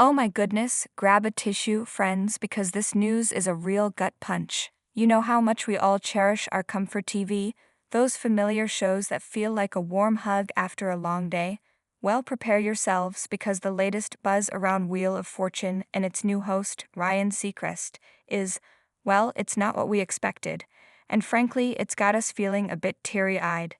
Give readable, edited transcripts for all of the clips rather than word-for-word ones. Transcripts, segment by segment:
Oh my goodness, grab a tissue, friends, because this news is a real gut punch. You know how much we all cherish our comfort TV, those familiar shows that feel like a warm hug after a long day? Well, prepare yourselves because the latest buzz around Wheel of Fortune and its new host, Ryan Seacrest, well, it's not what we expected. And frankly, it's got us feeling a bit teary-eyed.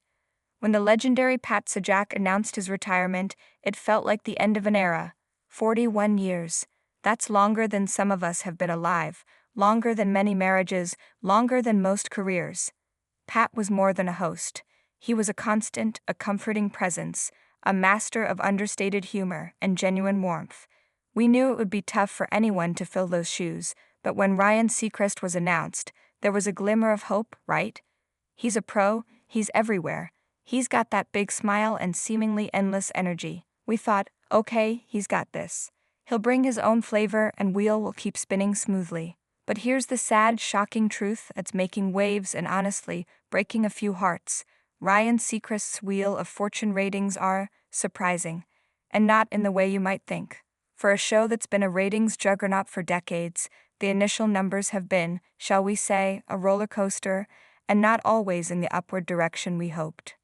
When the legendary Pat Sajak announced his retirement, it felt like the end of an era. 41 years. That's longer than some of us have been alive, longer than many marriages, longer than most careers. Pat was more than a host. He was a constant, a comforting presence, a master of understated humor and genuine warmth. We knew it would be tough for anyone to fill those shoes, but when Ryan Seacrest was announced, there was a glimmer of hope, right? He's a pro, he's everywhere. He's got that big smile and seemingly endless energy. We thought, okay, he's got this. He'll bring his own flavor and Wheel will keep spinning smoothly. But here's the sad, shocking truth that's making waves and honestly breaking a few hearts. Ryan Seacrest's Wheel of Fortune ratings are surprising, and not in the way you might think. For a show that's been a ratings juggernaut for decades, the initial numbers have been, shall we say, a roller coaster, and not always in the upward direction we hoped.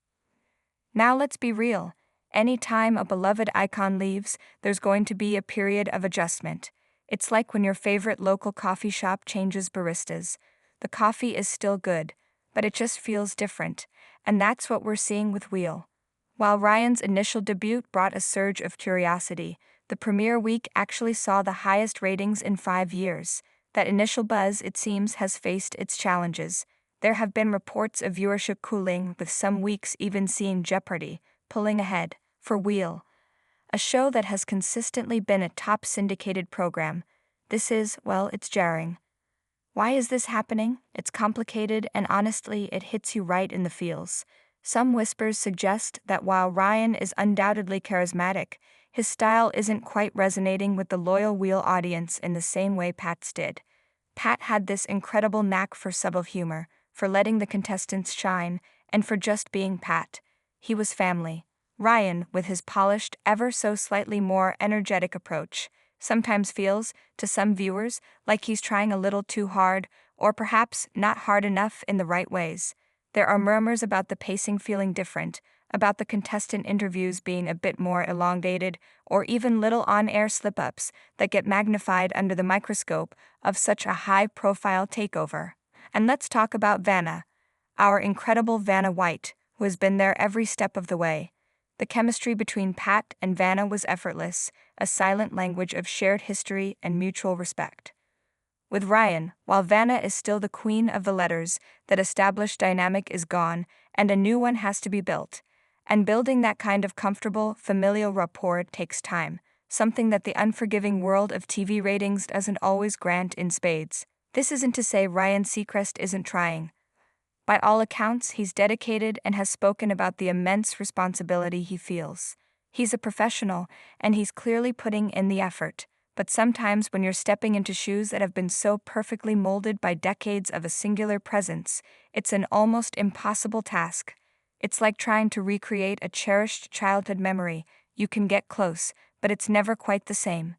Now let's be real. Any time a beloved icon leaves, there's going to be a period of adjustment. It's like when your favorite local coffee shop changes baristas. The coffee is still good, but it just feels different, and that's what we're seeing with Wheel. While Ryan's initial debut brought a surge of curiosity, the premiere week actually saw the highest ratings in 5 years. That initial buzz, it seems, has faced its challenges. There have been reports of viewership cooling, with some weeks even seeing Jeopardy pulling ahead for Wheel, a show that has consistently been a top syndicated program. It's jarring. Why is this happening? It's complicated, and honestly, it hits you right in the feels. Some whispers suggest that while Ryan is undoubtedly charismatic, his style isn't quite resonating with the loyal Wheel audience in the same way Pat's did. Pat had this incredible knack for subtle humor, for letting the contestants shine, and for just being Pat. He was family. Ryan, with his polished, ever so slightly more energetic approach, sometimes feels, to some viewers, like he's trying a little too hard, or perhaps not hard enough in the right ways. There are murmurs about the pacing feeling different, about the contestant interviews being a bit more elongated, or even little on-air slip-ups that get magnified under the microscope of such a high-profile takeover. And let's talk about Vanna, our incredible Vanna White, who has been there every step of the way. The chemistry between Pat and Vanna was effortless, a silent language of shared history and mutual respect. With Ryan, while Vanna is still the queen of the letters, that established dynamic is gone, and a new one has to be built. And building that kind of comfortable, familial rapport takes time, something that the unforgiving world of TV ratings doesn't always grant in spades. This isn't to say Ryan Seacrest isn't trying. By all accounts, he's dedicated and has spoken about the immense responsibility he feels. He's a professional, and he's clearly putting in the effort. But sometimes when you're stepping into shoes that have been so perfectly molded by decades of a singular presence, it's an almost impossible task. It's like trying to recreate a cherished childhood memory. You can get close, but it's never quite the same.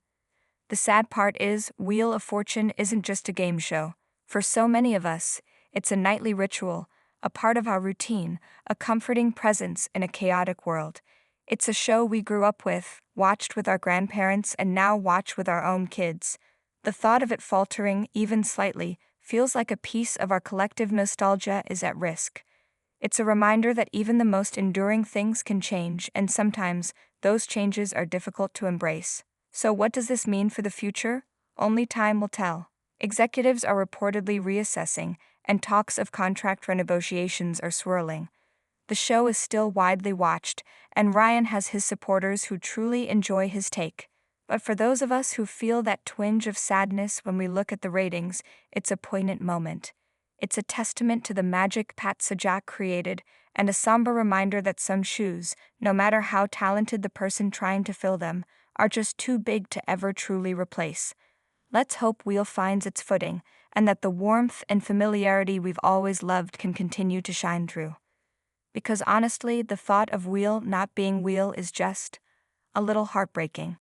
The sad part is, Wheel of Fortune isn't just a game show. For so many of us, it's a nightly ritual, a part of our routine, a comforting presence in a chaotic world. It's a show we grew up with, watched with our grandparents, and now watch with our own kids. The thought of it faltering, even slightly, feels like a piece of our collective nostalgia is at risk. It's a reminder that even the most enduring things can change, and sometimes those changes are difficult to embrace. So what does this mean for the future? Only time will tell. Executives are reportedly reassessing, and talks of contract renegotiations are swirling. The show is still widely watched, and Ryan has his supporters who truly enjoy his take. But for those of us who feel that twinge of sadness when we look at the ratings, it's a poignant moment. It's a testament to the magic Pat Sajak created, and a somber reminder that some shoes, no matter how talented the person trying to fill them, are just too big to ever truly replace. Let's hope Wheel finds its footing, and that the warmth and familiarity we've always loved can continue to shine through. Because honestly, the thought of Wheel not being Wheel is just a little heartbreaking.